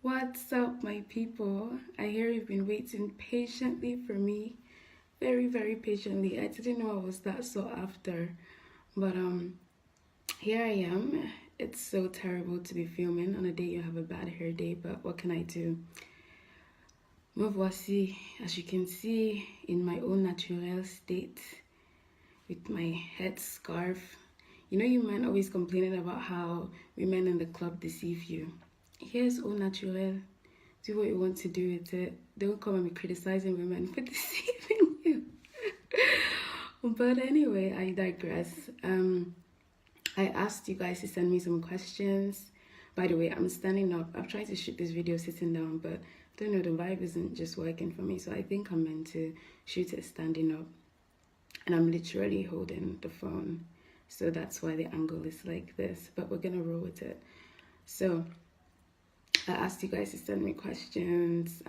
What's up, my people? I hear you've been waiting patiently for me. Very, very patiently. I didn't know I was that sought after. But here I am. It's so terrible to be filming on a day you have a bad hair day, but what can I do? Me voici, as you can see, in my own natural state with my head scarf. You know, you men always complaining about how women in the club deceive you. Here's au naturel. Do what you want to do with it. Don't come and be criticizing women for deceiving you. But anyway, I digress. I asked you guys to send me some questions. By the way, I'm standing up. I've tried to shoot this video sitting down, but I don't know, the vibe isn't just working for me. So I think I'm meant to shoot it standing up. And I'm literally holding the phone. So that's why the angle is like this. But we're going to roll with it. So I asked you guys to send me questions,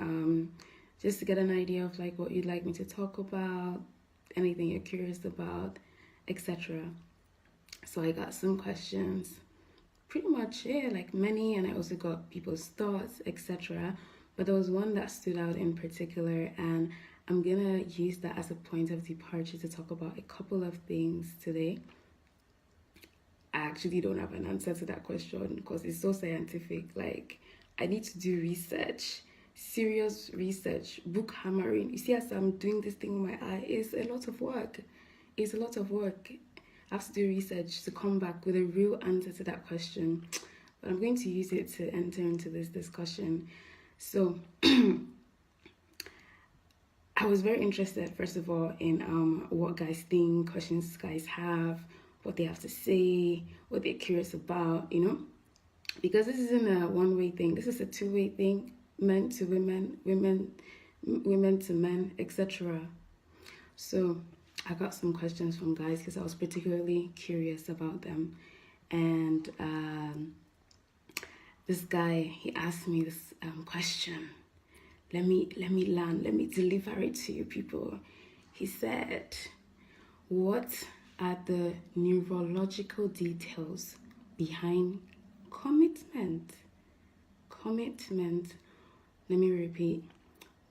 just to get an idea of like what you'd like me to talk about, anything you're curious about, etc. So I got some questions, pretty much, yeah, like many, and I also got people's thoughts, etc. But there was one that stood out in particular, and I'm gonna use that as a point of departure to talk about a couple of things today. I actually don't have an answer to that question because it's so scientific. Like, I need to do research, serious research, book hammering. You see, as I'm doing this thing with my eye, it's a lot of work. It's a lot of work. I have to do research to come back with a real answer to that question. But I'm going to use it to enter into this discussion. So, I was very interested, first of all, in what guys think, questions guys have, what they have to say, what they're curious about, you know? Because this isn't a one-way thing. This is a two-way thing, men to women, women to men, etc. So I got some questions from guys because I was particularly curious about them. And this guy, he asked me this question. Let me land, let me deliver it to you people. He said, what are the neurological details behind commitment? Commitment. Let me repeat.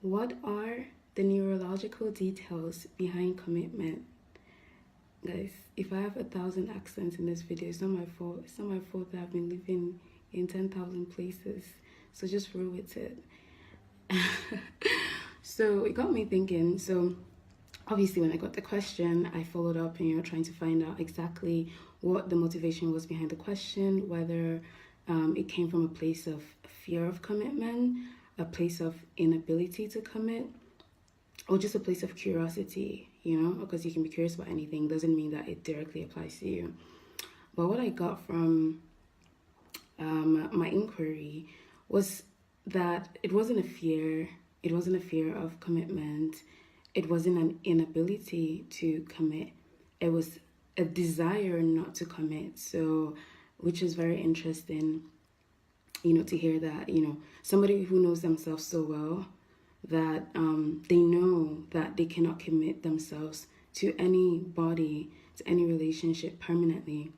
What are the neurological details behind commitment? Guys, if I have 1,000 accents in this video, it's not my fault. It's not my fault that I've been living in 10,000 places. So just roll with it. So it got me thinking. So obviously when I got the question, I followed up and trying to find out exactly what the motivation was behind the question, whether it came from a place of fear of commitment, a place of inability to commit, or just a place of curiosity, because you can be curious about anything, doesn't mean that it directly applies to you. But what I got from my inquiry was that it wasn't a fear of commitment, it wasn't an inability to commit, it was a desire not to commit. So, which is very interesting, to hear that, somebody who knows themselves so well that they know that they cannot commit themselves to anybody, to any relationship permanently.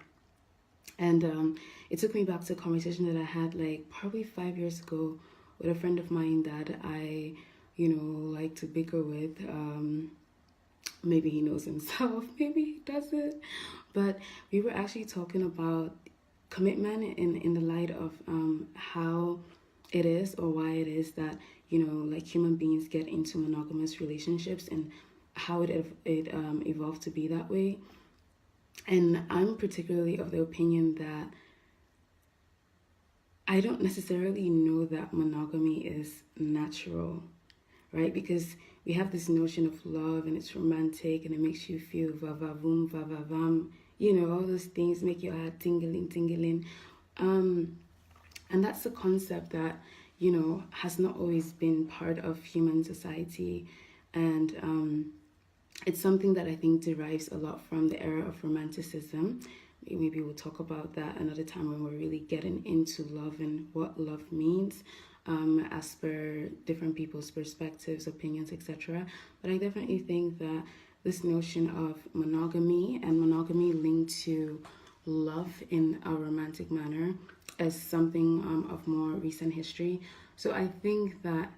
And it took me back to a conversation that I had like probably 5 years ago with a friend of mine that I, like to bicker with. Maybe he knows himself, maybe he doesn't. But we were actually talking about commitment in the light of how it is or why it is that, like human beings get into monogamous relationships and how it evolved to be that way. And I'm particularly of the opinion that I don't necessarily know that monogamy is natural, right? Because we have this notion of love and it's romantic and it makes you feel va-va-voom, va-va-vam, all those things make your heart tingling. And that's a concept that, has not always been part of human society. And it's something that I think derives a lot from the era of romanticism. Maybe we'll talk about that another time when we're really getting into love and what love means, as per different people's perspectives, opinions, etc. But I definitely think that this notion of monogamy and monogamy linked to love in a romantic manner is something of more recent history. So I think that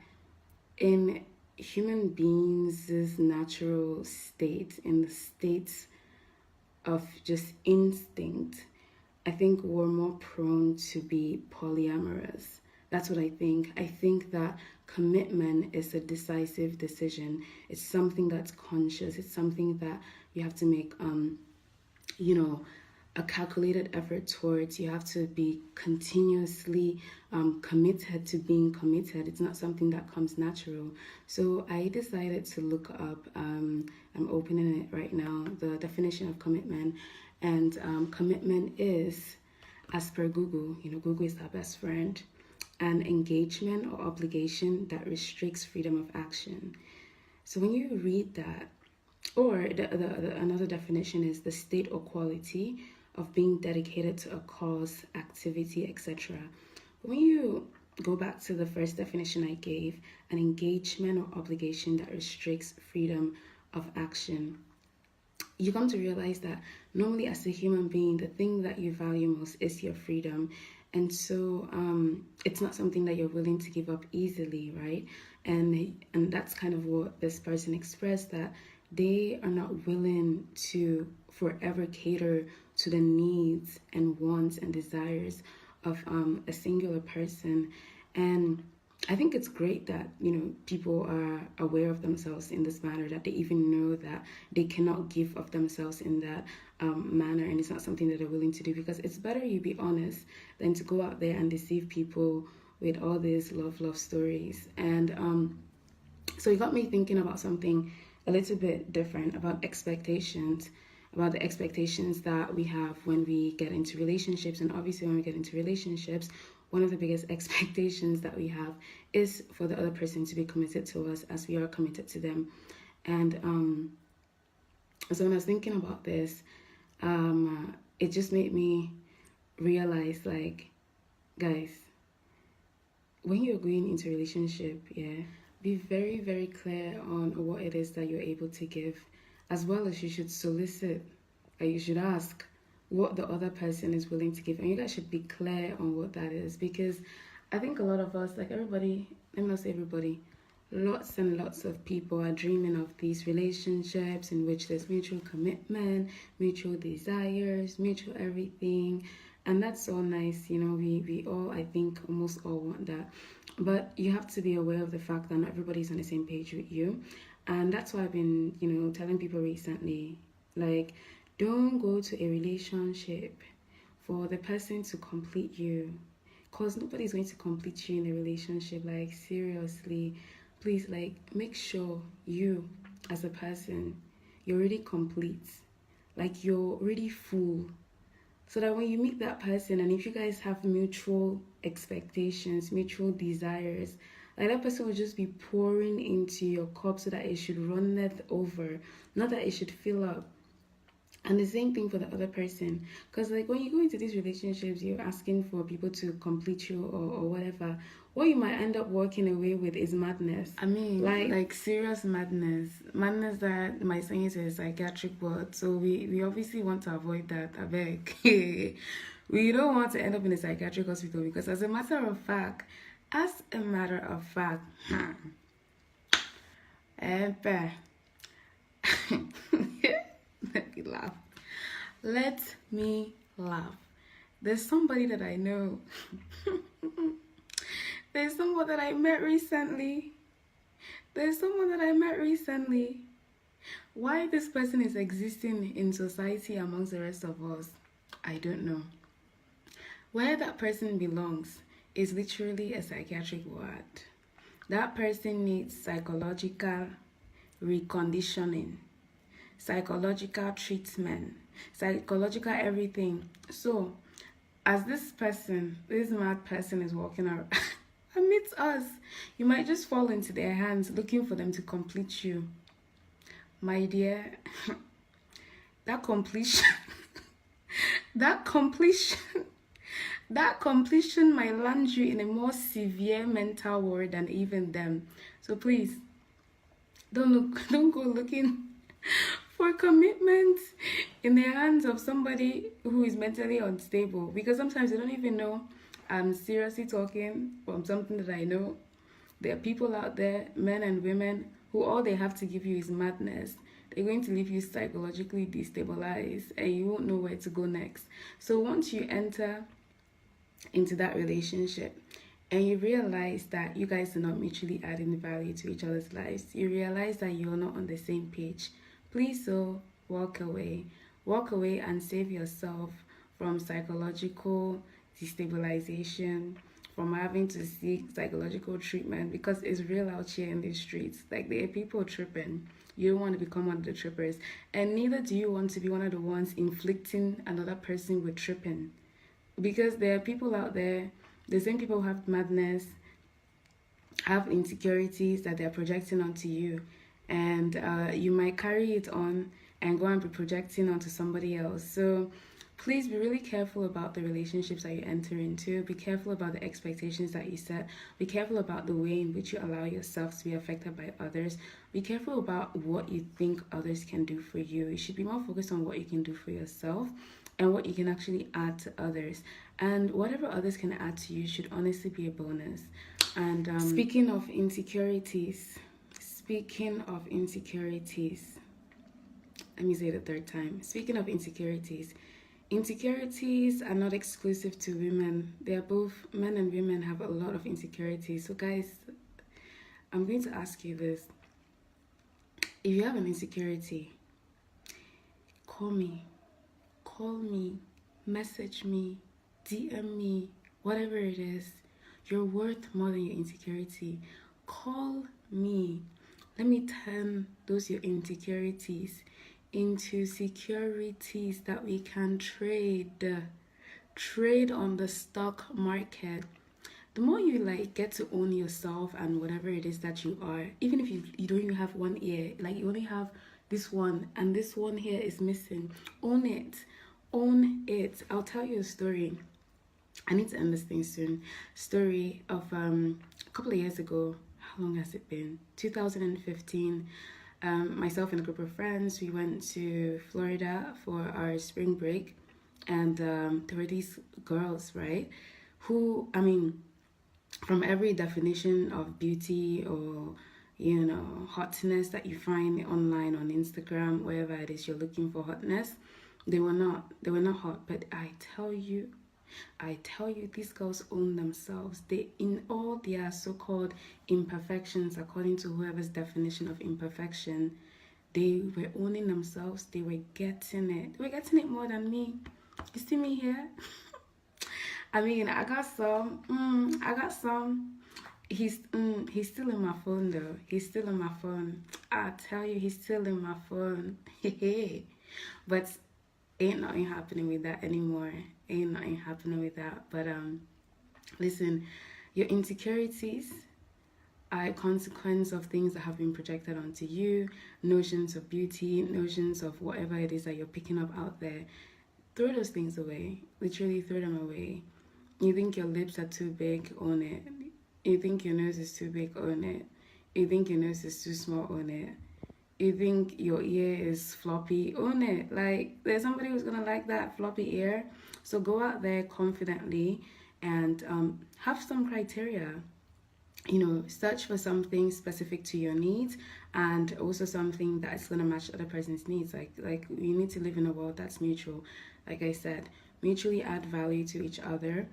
in human beings' natural state, in the state of just instinct, I think we're more prone to be polyamorous. That's what I think. I think that commitment is a decisive decision. It's something that's conscious. It's something that you have to make you know, a calculated effort towards. You have to be continuously committed to being committed. It's not something that comes natural. So I decided to look up, I'm opening it right now, the definition of commitment. And commitment is, as per Google, Google is our best friend, an engagement or obligation that restricts freedom of action. So when you read that, or another definition is the state or quality of being dedicated to a cause, activity, etc. When you go back to the first definition I gave, an engagement or obligation that restricts freedom of action, you come to realize that normally as a human being, the thing that you value most is your freedom. And so it's not something that you're willing to give up easily, right? And that's kind of what this person expressed, that they are not willing to forever cater to the needs and wants and desires of a singular person. And I think it's great that, people are aware of themselves in this manner, that they even know that they cannot give of themselves in that manner, and it's not something that they're willing to do, because it's better you be honest than to go out there and deceive people with all these love stories. And so it got me thinking about something a little bit different, about expectations, about the expectations that we have when we get into relationships. And obviously when we get into relationships, one of the biggest expectations that we have is for the other person to be committed to us as we are committed to them. And so when I was thinking about this, it just made me realize, like, guys, when you're going into a relationship, be very, very clear on what it is that you're able to give, as well as you should solicit, or you should ask what the other person is willing to give, and you guys should be clear on what that is. Because I think a lot of us, like everybody, let me not say everybody, lots and lots of people are dreaming of these relationships in which there's mutual commitment, mutual desires, mutual everything, and that's all nice. We all, I think almost all want that, but you have to be aware of the fact that not everybody's on the same page with you. And that's why I've been telling people recently, like, don't go to a relationship for the person to complete you, because nobody's going to complete you in a relationship. Like, seriously, please, like, make sure you as a person, you're already complete, like you're already full, so that when you meet that person, and if you guys have mutual expectations, mutual desires, like, that person will just be pouring into your cup so that it should runneth over, not that it should fill up. And the same thing for the other person, because like when you go into these relationships, you're asking for people to complete you or whatever. What you might end up walking away with is madness. I mean, like serious madness that might send you to a psychiatric ward. So we obviously want to avoid that. I beg. We don't want to end up in a psychiatric hospital, because as a matter of fact, let me laugh. There's somebody that I know. There's someone that I met recently. Why this person is existing in society amongst the rest of us, I don't know. Where that person belongs is literally a psychiatric ward. That person needs psychological reconditioning, psychological treatment, psychological everything. So as this mad person is walking around amidst us, you might just fall into their hands looking for them to complete you. My dear, that completion might land you in a more severe mental ward than even them. So please, don't go looking for commitment in the hands of somebody who is mentally unstable, because sometimes they don't even know I'm seriously talking from something that I know. There are people out there, men and women, who all they have to give you is madness. They're going to leave you psychologically destabilized and you won't know where to go next. So once you enter into that relationship and you realize that you guys are not mutually adding value to each other's lives, you realize that you're not on the same page, please so walk away. Walk away and save yourself from psychological destabilization, from having to seek psychological treatment, because it's real out here in these streets. Like, there are people tripping. You don't want to become one of the trippers, and neither do you want to be one of the ones inflicting another person with tripping, because there are people out there, the same people who have madness, have insecurities that they're projecting onto you, and you might carry it on and go and be projecting onto somebody else. So please be really careful about the relationships that you enter into. Be careful about the expectations that you set. Be careful about the way in which you allow yourself to be affected by others. Be careful about what you think others can do for you. You should be more focused on what you can do for yourself and what you can actually add to others. And whatever others can add to you should honestly be a bonus. And speaking of insecurities, let me say it a third time. Speaking of insecurities, insecurities are not exclusive to women. They are both, men and women have a lot of insecurities. So guys, I'm going to ask you this. If you have an insecurity, call me, message me, DM me, whatever it is. You're worth more than your insecurity. Call me. Let me turn those your insecurities into securities that we can trade on the stock market. The more you get to own yourself and whatever it is that you are, even if you don't even have one ear, like you only have this one and this one here is missing, own it. I'll tell you a story. I need to end this thing soon. Story of a couple of years ago. How long has it been? 2015. Myself and a group of friends, we went to Florida for our spring break, and there were these girls, right, who, I mean, from every definition of beauty or hotness that you find online on Instagram, wherever it is you're looking for hotness, they were not hot. But I tell you, these girls own themselves. They, in all their so-called imperfections, according to whoever's definition of imperfection, they were owning themselves. They were getting it. They were getting it more than me. You see me here? I mean, I got some. He's still in my phone though. He's still in my phone. I tell you, he's still in my phone. But ain't nothing happening with that anymore. Ain't nothing happening with that. But listen, your insecurities are a consequence of things that have been projected onto you, notions of beauty, notions of whatever it is that you're picking up out there. Throw those things away. Literally throw them away. You think your lips are too big, own it. You think your nose is too big, own it. You think your nose is too small, own it. You think your ear is floppy, own it. Like, there's somebody who's gonna like that floppy ear. So go out there confidently and have some criteria. Search for something specific to your needs, and also something that's gonna match the other person's needs. Like you need to live in a world that's mutual. Like I said, mutually add value to each other.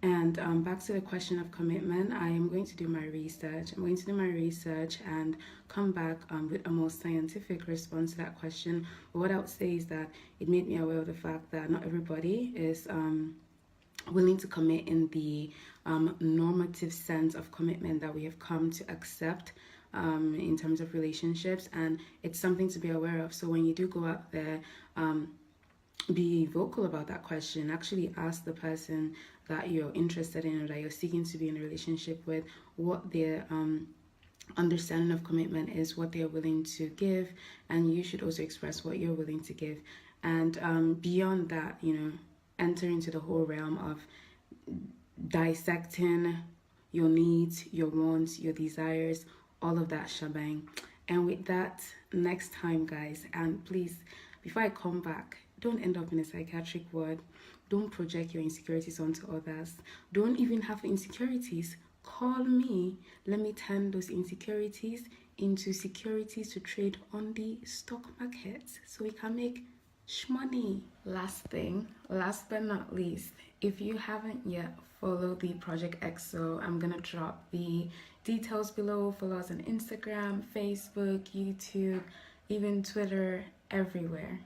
And back to the question of commitment, I am going to do my research. I'm going to do my research and come back with a more scientific response to that question. But what I would say is that it made me aware of the fact that not everybody is willing to commit in the normative sense of commitment that we have come to accept in terms of relationships. And it's something to be aware of. So when you do go out there, be vocal about that question. Actually ask the person that you're interested in or that you're seeking to be in a relationship with what their understanding of commitment is, what they're willing to give, and you should also express what you're willing to give. And beyond that, enter into the whole realm of dissecting your needs, your wants, your desires, all of that shebang. And with that, next time, guys, and please, before I come back, don't end up in a psychiatric ward. Don't project your insecurities onto others. Don't even have insecurities. Call me. Let me turn those insecurities into securities to trade on the stock market so we can make shmoney. Last thing, last but not least, if you haven't yet followed the Project EXO, I'm gonna drop the details below. Follow us on Instagram, Facebook, YouTube, even Twitter, everywhere.